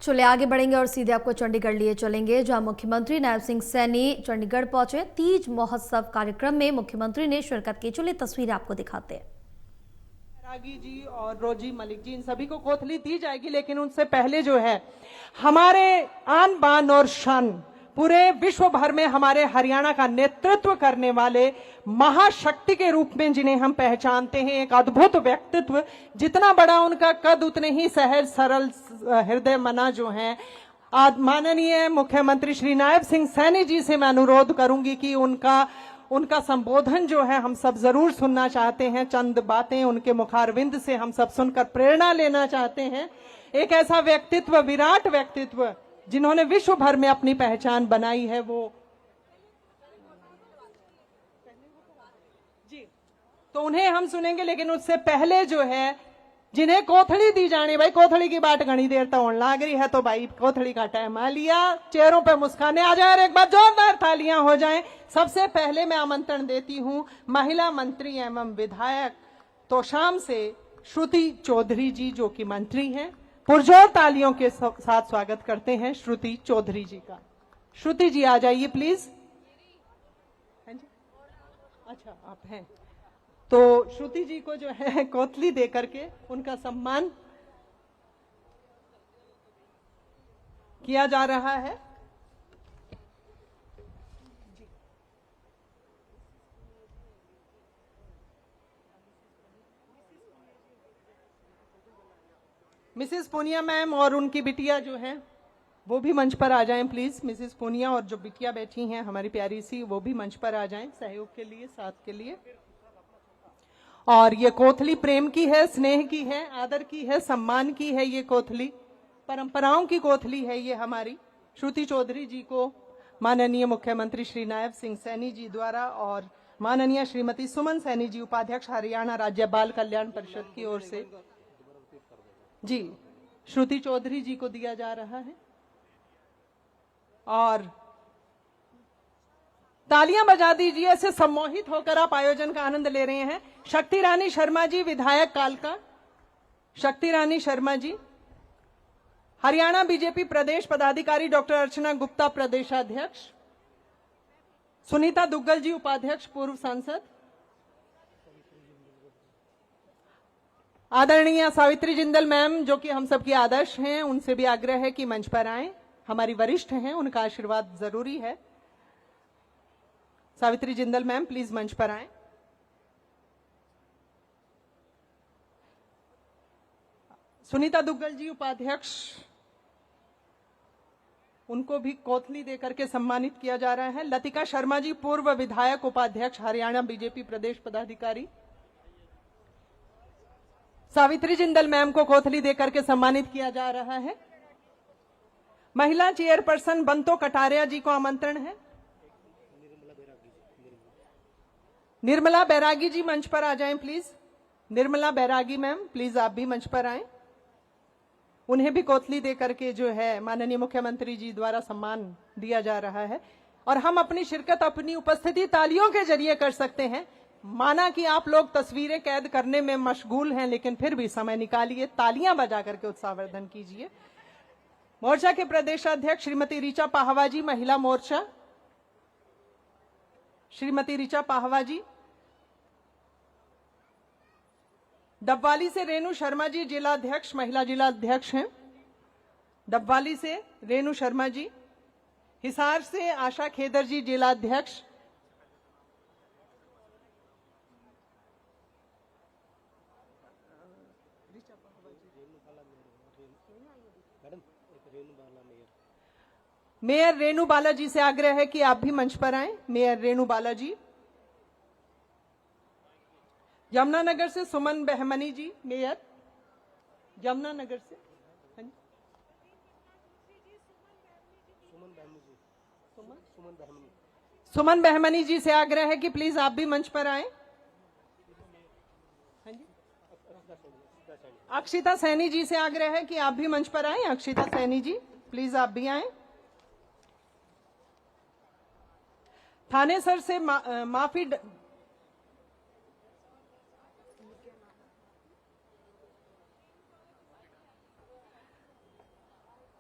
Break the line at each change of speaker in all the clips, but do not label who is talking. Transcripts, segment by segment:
चलिए आगे बढ़ेंगे और सीधे आपको चंडीगढ़ लिए चलेंगे, जहां मुख्यमंत्री नायब सिंह सैनी चंडीगढ़ पहुंचे। तीज महोत्सव कार्यक्रम में मुख्यमंत्री ने शिरकत की। चलिए तस्वीरें आपको दिखाते हैं।
बैरागी जी और रोजी मलिक जी, इन सभी को कोथली दी जाएगी, लेकिन उनसे पहले जो है हमारे आन बान और शान पूरे विश्व भर में हमारे हरियाणा का नेतृत्व करने वाले महाशक्ति के रूप में जिन्हें हम पहचानते हैं, एक अद्भुत व्यक्तित्व, जितना बड़ा उनका कद उतने ही सहज सरल हृदय मना जो है। माननीय मुख्यमंत्री श्री नायब सिंह सैनी जी से मैं अनुरोध करूंगी कि उनका संबोधन जो है हम सब जरूर सुनना चाहते हैं। चंद बातें उनके मुखारविंद से हम सब सुनकर प्रेरणा लेना चाहते हैं। एक ऐसा व्यक्तित्व, विराट व्यक्तित्व, जिन्होंने विश्व भर में अपनी पहचान बनाई है, वो जी तो उन्हें हम सुनेंगे। लेकिन उससे पहले जो है जिन्हें कोथड़ी दी जानी, भाई कोथड़ी की बात घनी देर तक होने लग रही है, तो भाई कोथड़ी का टाइम आ लिया। चेहरों पे मुस्काने आ जाए और एक बार जोरदार तालियां हो जाएं। सबसे पहले मैं आमंत्रण देती हूं महिला मंत्री एवं विधायक तोशाम से श्रुति चौधरी जी, जो कि मंत्री हैं। पुरजोर तालियों के साथ स्वागत करते हैं श्रुति चौधरी जी का। श्रुति जी आ जाइए प्लीज। अच्छा आप हैं, तो श्रुति जी को जो है कोथली दे करके उनका सम्मान किया जा रहा है। मिसेस पूनिया मैम और उनकी बिटिया जो है वो भी मंच पर आ जाएं प्लीज। मिसेस पूनिया और जो बिटिया बैठी हैं हमारी प्यारी सी, वो भी मंच पर आ जाएं सहयोग के लिए, साथ के लिए। और ये कोथली प्रेम की है, स्नेह की है, आदर की है, सम्मान की है। ये कोथली परंपराओं की कोथली है ये हमारी। श्रुति चौधरी जी को माननीय मुख्यमंत्री श्री नायब सिंह सैनी जी द्वारा और माननीय श्रीमती सुमन सैनी जी, उपाध्यक्ष हरियाणा राज्य बाल कल्याण परिषद की ओर से जी श्रुति चौधरी जी को दिया जा रहा है। और तालियां बजा दीजिए, ऐसे सम्मोहित होकर आप आयोजन का आनंद ले रहे हैं। शक्ति रानी शर्मा जी, विधायक कालका। शक्ति रानी शर्मा जी। हरियाणा बीजेपी प्रदेश पदाधिकारी डॉक्टर अर्चना गुप्ता, प्रदेशाध्यक्ष। सुनीता दुग्गल जी, उपाध्यक्ष पूर्व सांसद। आदरणीय सावित्री जिंदल मैम, जो कि हम सबकी आदर्श हैं, उनसे भी आग्रह है कि मंच पर आएं। हमारी वरिष्ठ हैं, उनका आशीर्वाद जरूरी है। सावित्री जिंदल मैम प्लीज मंच पर आएं। सुनीता दुग्गल जी, उपाध्यक्ष, उनको भी कोथली देकर के सम्मानित किया जा रहा है। लतिका शर्मा जी, पूर्व विधायक, उपाध्यक्ष, हरियाणा बीजेपी प्रदेश पदाधिकारी। सावित्री जिंदल मैम को कोथली देकर के सम्मानित किया जा रहा है। महिला चेयरपर्सन बंतो कटारिया जी को आमंत्रण है। निर्मला बैरागी जी मंच पर आ जाएं please. Nirmala Bairagi ma'am please आप भी मंच पर आएं। उन्हें भी कोथली देकर के जो है माननीय मुख्यमंत्री जी द्वारा सम्मान दिया जा रहा है। और हम अपनी शिरकत, अपनी उपस्थिति तालियों के जरिए कर सकते हैं। माना कि आप लोग तस्वीरें कैद करने में मशगूल हैं, लेकिन फिर भी समय निकालिए, तालियां बजा करके उत्साहवर्धन कीजिए। मोर्चा के प्रदेशाध्यक्ष श्रीमती ऋचा पाहवा जी, महिला मोर्चा। श्रीमती ऋचा पाहवा जी। डबवाली से रेणु शर्मा जी, जिलाध्यक्ष, महिला जिलाध्यक्ष हैं डबवाली से रेणु शर्मा जी। हिसार से आशा खेदर जी, जिलाध्यक्ष। मेयर रेणु बालाजी से आग्रह है कि आप भी मंच पर आएं। मेयर रेणु बालाजी। यमुनानगर से सुमन बहमनी जी, मेयर यमुनानगर से। सुमन बहमनी जी से आग्रह है कि प्लीज आप भी मंच पर आएं। अक्षिता सैनी जी से आग्रह है कि आप भी मंच पर आएं। अक्षिता सैनी जी प्लीज आप भी आएं। थानेसर से माफी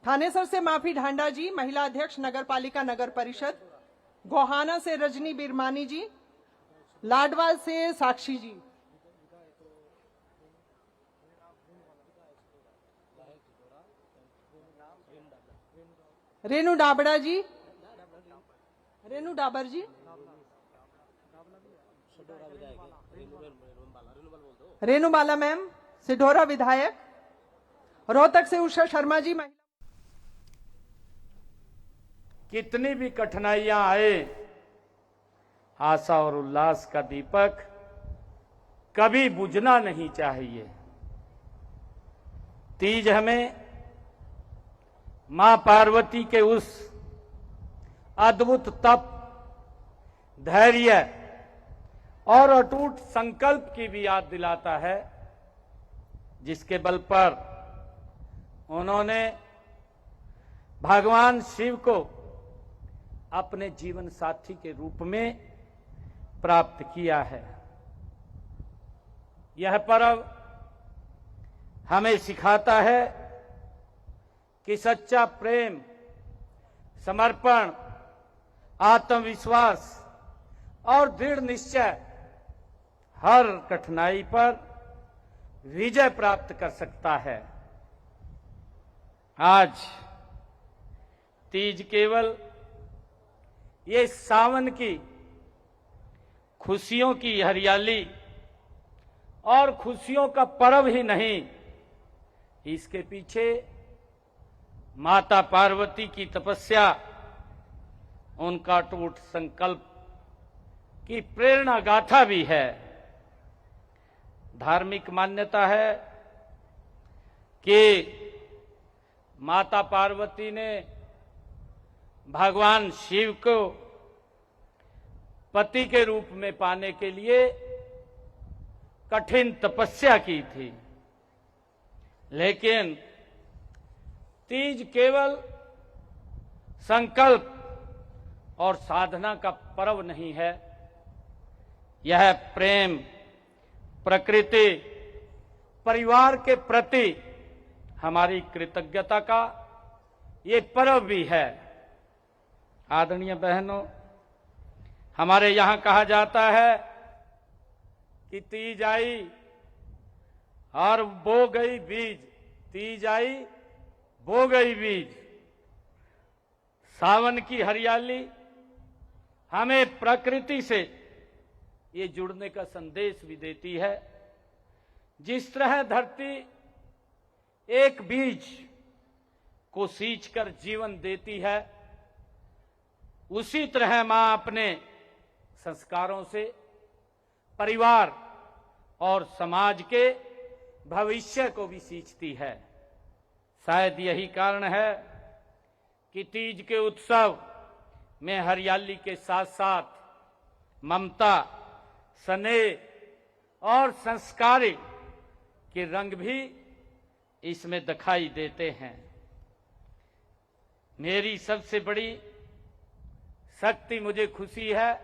थानेसर से माफी ढांडा जी, महिला अध्यक्ष नगर पालिका नगर परिषद। गोहाना से रजनी बिरमानी जी। लाडवाल से साक्षी जी। रेणु डाबड़ा जी। रेणु डाबर जी। रेणुबाला मैम सिढोरा विधायक। रोहतक से उषा शर्मा जी। महिला।
कितनी भी कठिनाइयां आए, आशा और उल्लास का दीपक कभी बुझना नहीं चाहिए। तीज हमें मां पार्वती के उस अद्भुत तप, धैर्य और अटूट संकल्प की भी याद दिलाता है, जिसके बल पर उन्होंने भगवान शिव को अपने जीवन साथी के रूप में प्राप्त किया है। यह पर्व हमें सिखाता है कि सच्चा प्रेम, समर्पण, आत्मविश्वास और दृढ़ निश्चय हर कठिनाई पर विजय प्राप्त कर सकता है। आज तीज केवल ये सावन की खुशियों की हरियाली और खुशियों का पर्व ही नहीं, इसके पीछे माता पार्वती की तपस्या, उनका अटूट संकल्प की प्रेरणा गाथा भी है। धार्मिक मान्यता है कि माता पार्वती ने भगवान शिव को पति के रूप में पाने के लिए कठिन तपस्या की थी, लेकिन तीज केवल संकल्प और साधना का पर्व नहीं है, यह प्रेम, प्रकृति, परिवार के प्रति हमारी कृतज्ञता का ये पर्व भी है। आदरणीय बहनों, हमारे यहां कहा जाता है कि तीज आई और बो गई बीज, तीज आई बो गई बीज। सावन की हरियाली हमें प्रकृति से ये जुड़ने का संदेश भी देती है। जिस तरह धरती एक बीज को सींचकर जीवन देती है, उसी तरह मां अपने संस्कारों से परिवार और समाज के भविष्य को भी सींचती है। शायद यही कारण है कि तीज के उत्सव में हरियाली के साथ साथ ममता, स्नेह और संस्कारी के रंग भी इसमें दिखाई देते हैं। मेरी सबसे बड़ी शक्ति, मुझे खुशी है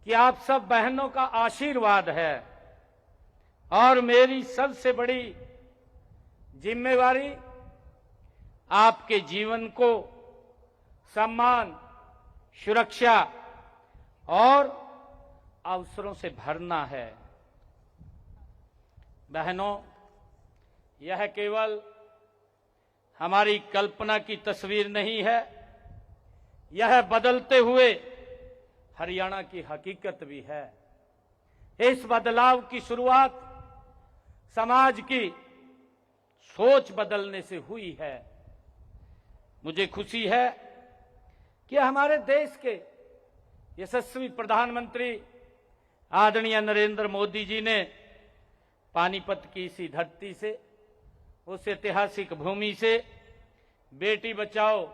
कि आप सब बहनों का आशीर्वाद है, और मेरी सबसे बड़ी जिम्मेवारी आपके जीवन को सम्मान, सुरक्षा और अवसरों से भरना है। बहनों, यह केवल हमारी कल्पना की तस्वीर नहीं है, यह बदलते हुए हरियाणा की हकीकत भी है। इस बदलाव की शुरुआत समाज की सोच बदलने से हुई है। मुझे खुशी है कि हमारे देश के यशस्वी प्रधानमंत्री आदरणीय नरेंद्र मोदी जी ने पानीपत की इसी धरती से, उस ऐतिहासिक भूमि से बेटी बचाओ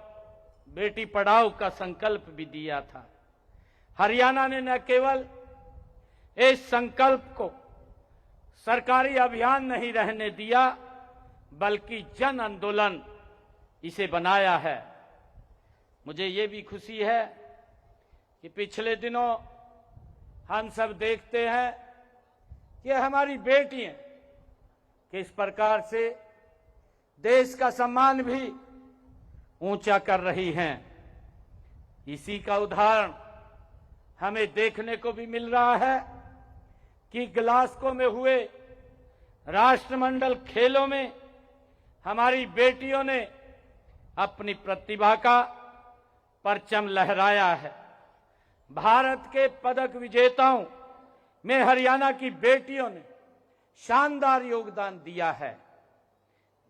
बेटी पढ़ाओ का संकल्प भी दिया था। हरियाणा ने न केवल इस संकल्प को सरकारी अभियान नहीं रहने दिया, बल्कि जन आंदोलन इसे बनाया है। मुझे ये भी खुशी है कि पिछले दिनों हम सब देखते हैं कि हमारी बेटियां किस प्रकार से देश का सम्मान भी ऊंचा कर रही हैं। इसी का उदाहरण हमें देखने को भी मिल रहा है कि ग्लासगो में हुए राष्ट्रमंडल खेलों में हमारी बेटियों ने अपनी प्रतिभा का परचम लहराया है। भारत के पदक विजेताओं में हरियाणा की बेटियों ने शानदार योगदान दिया है,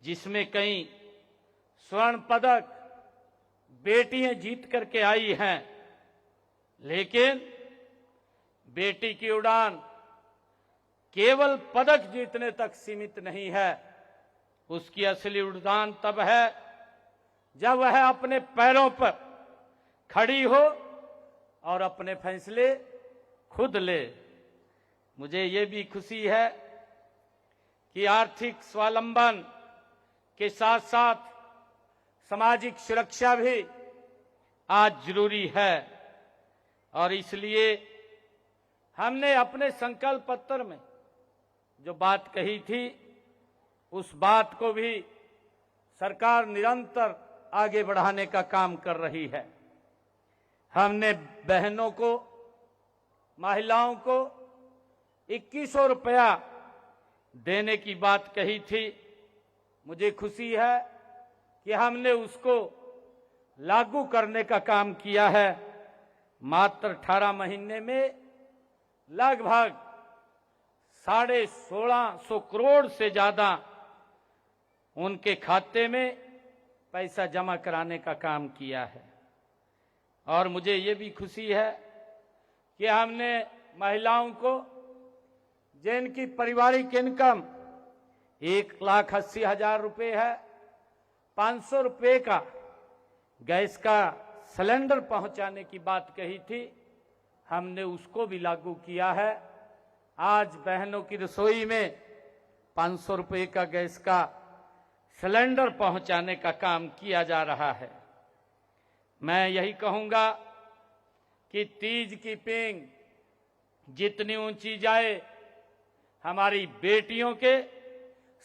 जिसमें कई स्वर्ण पदक बेटियां जीत करके आई हैं। लेकिन बेटी की उड़ान केवल पदक जीतने तक सीमित नहीं है। उसकी असली उड़ान तब है जब वह अपने पैरों पर खड़ी हो और अपने फैसले खुद ले। मुझे ये भी खुशी है कि आर्थिक स्वावलंबन के साथ साथ सामाजिक सुरक्षा भी आज जरूरी है, और इसलिए हमने अपने संकल्प पत्र में जो बात कही थी उस बात को भी सरकार निरंतर आगे बढ़ाने का काम कर रही है। हमने बहनों को, महिलाओं को 2100 रुपया देने की बात कही थी। मुझे खुशी है कि हमने उसको लागू करने का काम किया है। मात्र 18 महीने में लगभग 1650 करोड़ से ज्यादा उनके खाते में पैसा जमा कराने का काम किया है। और मुझे ये भी खुशी है कि हमने महिलाओं को जिनकी पारिवारिक इनकम 1,80,000 रुपये है, 500 रुपये का गैस का सिलेंडर पहुंचाने की बात कही थी, हमने उसको भी लागू किया है। आज बहनों की रसोई में 500 रुपये का गैस का सिलेंडर पहुंचाने का काम किया जा रहा है। मैं यही कहूंगा कि तीज की पींग जितनी ऊंची जाए, हमारी बेटियों के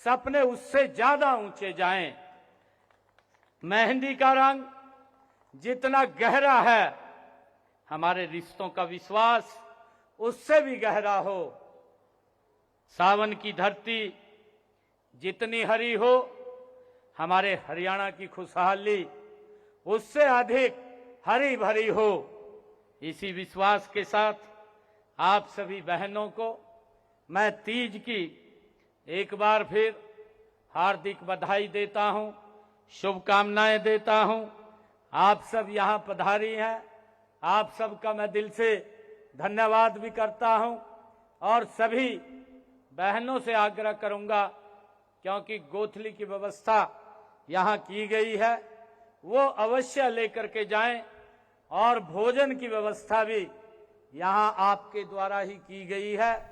सपने उससे ज्यादा ऊंचे जाएं। मेहंदी का रंग जितना गहरा है, हमारे रिश्तों का विश्वास उससे भी गहरा हो। सावन की धरती जितनी हरी हो, हमारे हरियाणा की खुशहाली उससे अधिक हरी भरी हो। इसी विश्वास के साथ आप सभी बहनों को मैं तीज की एक बार फिर हार्दिक बधाई देता हूं, शुभकामनाएं देता हूं। आप सब यहां पधारी हैं, आप सबका मैं दिल से धन्यवाद भी करता हूं। और सभी बहनों से आग्रह करूंगा, क्योंकि गोथली की व्यवस्था यहां की गई है, वो अवश्य लेकर के जाएं। और भोजन की व्यवस्था भी यहां आपके द्वारा ही की गई है।